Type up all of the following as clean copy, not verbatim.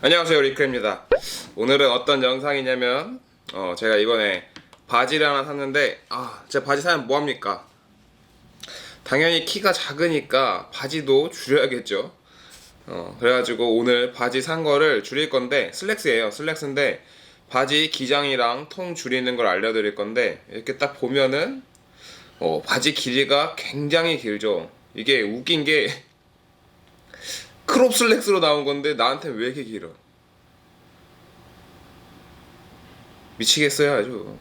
안녕하세요, 리크입니다. 오늘은 어떤 영상이냐면 제가 이번에 바지를 하나 샀는데 제가 바지 사면 뭐합니까? 당연히 키가 작으니까 바지도 줄여야겠죠. 그래가지고 오늘 바지 산 거를 줄일 건데 슬랙스예요. 슬랙스인데 바지 기장이랑 통 줄이는 걸 알려드릴 건데 이렇게 딱 보면은 바지 길이가 굉장히 길죠. 이게 웃긴 게 크롭 슬랙스로 나온 건데 나한테 왜 이렇게 길어? 미치겠어요 아주.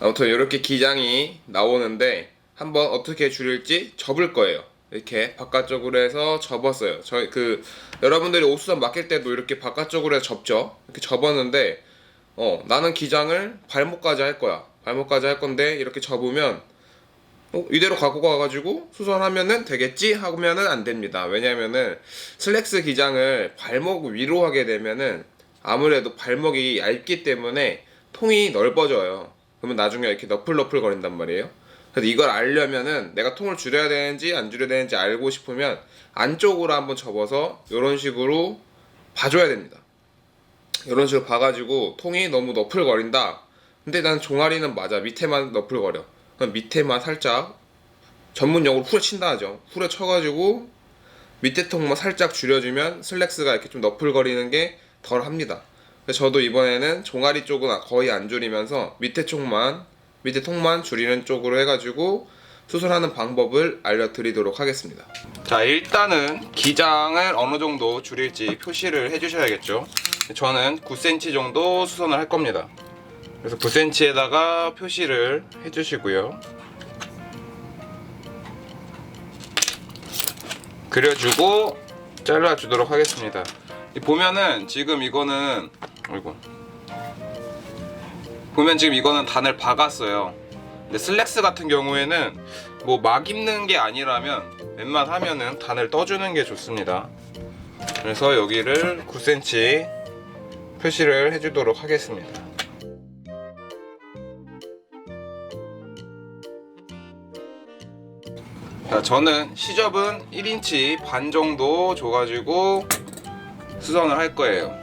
아무튼 이렇게 기장이 나오는데 한번 어떻게 줄일지 접을 거예요. 이렇게 바깥쪽으로 해서 접었어요. 저희 여러분들이 옷수선 맡길 때도 이렇게 바깥쪽으로 해서 접죠. 이렇게 접었는데 나는 기장을 발목까지 할 거야. 발목까지 할 건데 이렇게 접으면 이대로 갖고 가가지고 수선하면은 되겠지 하면은 안 됩니다. 왜냐면은 슬랙스 기장을 발목 위로 하게 되면은 아무래도 발목이 얇기 때문에 통이 넓어져요. 그러면 나중에 이렇게 너플너플 거린단 말이에요. 그래서 이걸 알려면은 내가 통을 줄여야 되는지 안 줄여야 되는지 알고 싶으면 안쪽으로 한번 접어서 이런 식으로 봐줘야 됩니다. 이런 식으로 봐가지고 통이 너무 너플거린다. 근데 난 종아리는 맞아. 밑에만 너플거려. 그럼 밑에만 살짝 전문용어로 후려 친다 하죠. 후려 쳐가지고 밑에 통만 살짝 줄여주면 슬랙스가 이렇게 좀 너플거리는 게 덜 합니다. 그래서 저도 이번에는 종아리 쪽은 거의 안 줄이면서 밑에 통만 줄이는 쪽으로 해가지고 수술하는 방법을 알려드리도록 하겠습니다. 자, 일단은 기장을 어느 정도 줄일지 표시를 해주셔야겠죠. 저는 9cm 정도 수선을 할 겁니다. 그래서 9cm에다가 표시를 해주시고요. 그려주고 잘라주도록 하겠습니다. 보면은 지금 이거는 보면 지금 이거는 단을 박았어요. 근데 슬랙스 같은 경우에는 뭐 막 입는 게 아니라면 웬만하면은 단을 떠주는 게 좋습니다. 그래서 여기를 9cm 표시를 해주도록 하겠습니다. 자, 저는 시접은 1인치 반 정도 줘가지고 수선을 할 거예요.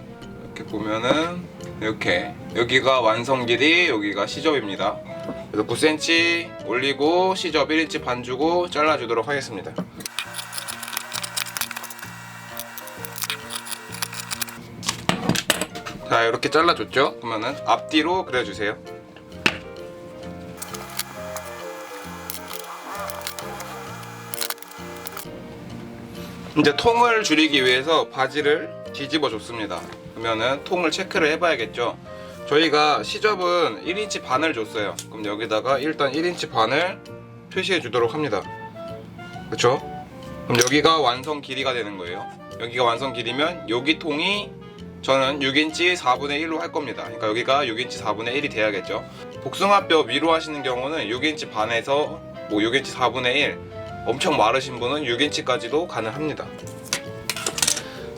이렇게 보면은 이렇게 여기가 완성 길이, 여기가 시접입니다. 그래서 9cm 올리고 시접 1인치 반 주고 잘라주도록 하겠습니다. 자, 이렇게 잘라줬죠? 그러면은 앞뒤로 그려주세요. 이제 통을 줄이기 위해서 바지를 뒤집어 줬습니다. 그러면은 통을 체크를 해봐야겠죠. 저희가 시접은 1인치 반을 줬어요. 그럼 여기다가 일단 1인치 반을 표시해 주도록 합니다. 그쵸? 그럼 여기가 완성 길이가 되는 거예요. 여기가 완성 길이면 여기 통이 저는 6인치 4분의 1로 할 겁니다. 그러니까 여기가 6인치 4분의 1이 돼야겠죠. 복숭아뼈 위로 하시는 경우는 6인치 반에서 6인치 4분의 1, 엄청 마르신 분은 6인치까지도 가능합니다.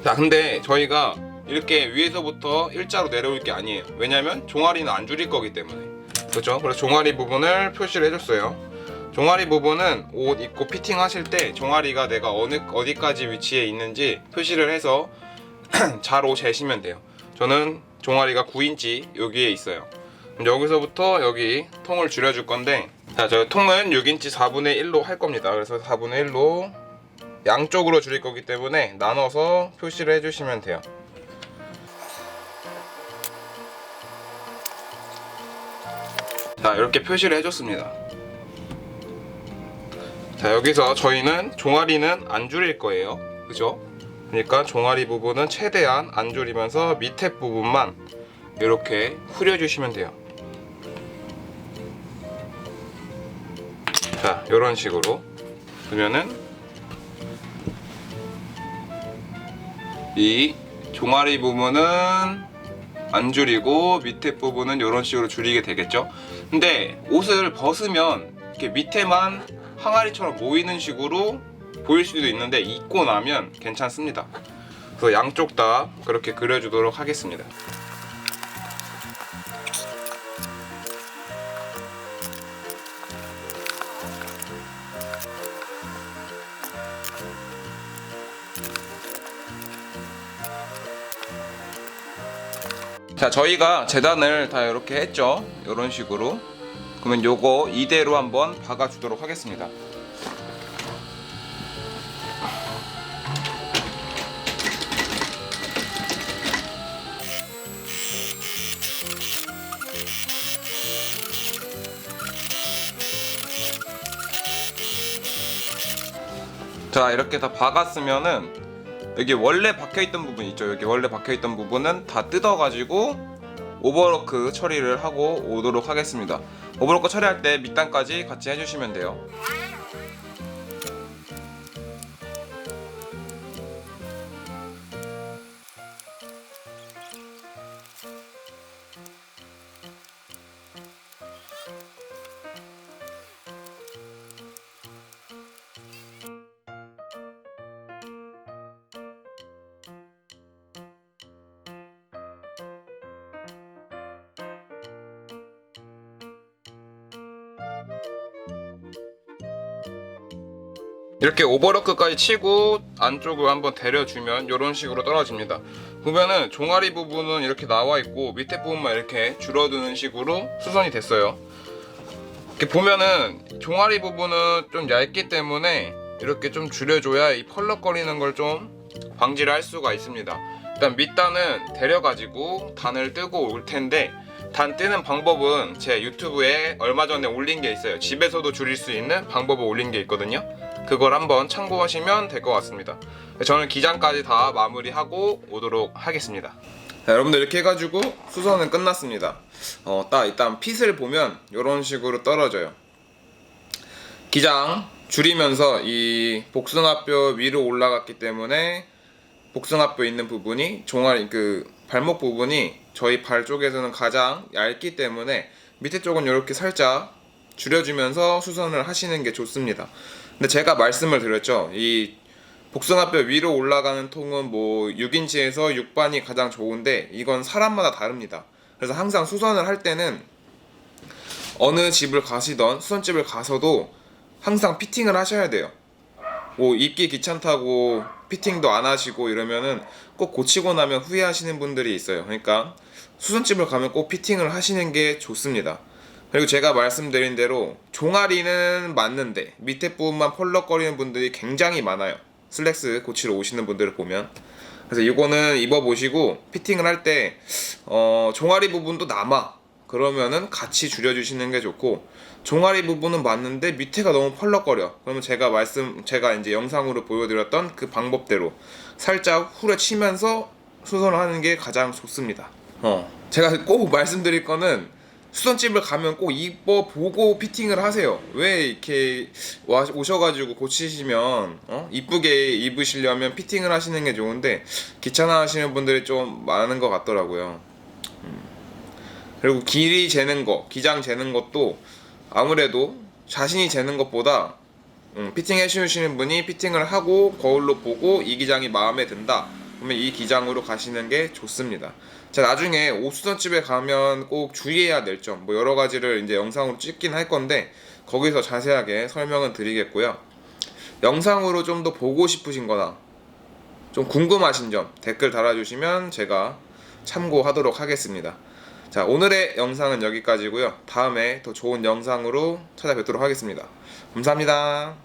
자, 근데 저희가 이렇게 위에서부터 일자로 내려올 게 아니에요. 왜냐면 종아리는 안 줄일 거기 때문에. 그렇죠? 그래서 종아리 부분을 표시를 해줬어요. 종아리 부분은 옷 입고 피팅 하실 때 종아리가 내가 어디까지 위치에 있는지 표시를 해서 자로 재시면 돼요. 저는 종아리가 9인치 여기에 있어요. 여기서부터 여기 통을 줄여줄 건데, 자, 저 통은 6인치 4분의 1로 할 겁니다. 그래서 4분의 1로 양쪽으로 줄일 거기 때문에 나눠서 표시를 해주시면 돼요. 자, 이렇게 표시를 해줬습니다. 자, 여기서 저희는 종아리는 안 줄일 거예요. 그죠? 그러니까 종아리 부분은 최대한 안 줄이면서 밑에 부분만 이렇게 후려주시면 돼요. 자, 이런 식으로 그러면은 이 종아리 부분은 안 줄이고 밑에 부분은 이런 식으로 줄이게 되겠죠. 근데 옷을 벗으면 이렇게 밑에만 항아리처럼 모이는 식으로 보일 수도 있는데 입고 나면 괜찮습니다. 그래서 양쪽 다 그렇게 그려주도록 하겠습니다. 자, 저희가 재단을 다 이렇게 했죠. 이런 식으로. 그러면 요거 이대로 한번 박아 주도록 하겠습니다. 자, 이렇게 다 박았으면은 여기 원래 박혀있던 부분 있죠. 여기 원래 박혀있던 부분은 다 뜯어가지고 오버로크 처리를 하고 오도록 하겠습니다. 오버로크 처리할 때 밑단까지 같이 해주시면 돼요. 이렇게 오버로크까지 치고 안쪽을 한번 데려주면 이런 식으로 떨어집니다. 보면은 종아리 부분은 이렇게 나와 있고 밑에 부분만 이렇게 줄어드는 식으로 수선이 됐어요. 이렇게 보면은 종아리 부분은 좀 얇기 때문에 이렇게 좀 줄여줘야 이 펄럭거리는 걸 좀 방지를 할 수가 있습니다. 일단 밑단은 데려가지고 단을 뜨고 올 텐데, 단 뜨는 방법은 제 유튜브에 얼마 전에 올린 게 있어요. 집에서도 줄일 수 있는 방법을 올린 게 있거든요. 그걸 한번 참고하시면 될 것 같습니다. 저는 기장까지 다 마무리하고 오도록 하겠습니다. 자, 여러분들 이렇게 해가지고 수선은 끝났습니다. 딱 일단 핏을 보면 이런 식으로 떨어져요. 기장 줄이면서 이 복숭아뼈 위로 올라갔기 때문에 복숭아뼈 있는 부분이 종아리 그 발목 부분이 저희 발 쪽에서는 가장 얇기 때문에 밑에 쪽은 이렇게 살짝 줄여주면서 수선을 하시는 게 좋습니다. 근데 제가 말씀을 드렸죠. 이 복숭아뼈 위로 올라가는 통은 뭐 6인치에서 6반이 가장 좋은데 이건 사람마다 다릅니다. 그래서 항상 수선을 할 때는 어느 집을 가시던 수선집을 가서도 항상 피팅을 하셔야 돼요. 뭐 입기 귀찮다고 피팅도 안 하시고 이러면은 꼭 고치고 나면 후회하시는 분들이 있어요. 그러니까 수선집을 가면 꼭 피팅을 하시는 게 좋습니다. 그리고 제가 말씀드린 대로 종아리는 맞는데 밑에 부분만 펄럭거리는 분들이 굉장히 많아요. 슬랙스 고치러 오시는 분들을 보면. 그래서 이거는 입어보시고 피팅을 할 때 종아리 부분도 남아 그러면은 같이 줄여주시는 게 좋고, 종아리 부분은 맞는데 밑에가 너무 펄럭거려 그러면 제가 이제 영상으로 보여드렸던 그 방법대로 살짝 후려치면서 수선을 하는 게 가장 좋습니다. 제가 꼭 말씀드릴 거는 수선집을 가면 꼭 입어보고 피팅을 하세요. 왜 이렇게 오셔가지고 고치시면 이쁘게 입으시려면 피팅을 하시는 게 좋은데 귀찮아 하시는 분들이 좀 많은 것 같더라고요. 그리고 길이 재는 거, 기장 재는 것도 아무래도 자신이 재는 것보다 피팅 해주시는 분이 피팅을 하고 거울로 보고 이 기장이 마음에 든다 그러면 이 기장으로 가시는 게 좋습니다. 자, 나중에 옷수선집에 가면 꼭 주의해야 될 점 뭐 여러 가지를 이제 영상으로 찍긴 할 건데 거기서 자세하게 설명은 드리겠고요. 영상으로 좀 더 보고 싶으신 거나 좀 궁금하신 점 댓글 달아주시면 제가 참고하도록 하겠습니다. 자, 오늘의 영상은 여기까지고요. 다음에 더 좋은 영상으로 찾아뵙도록 하겠습니다. 감사합니다.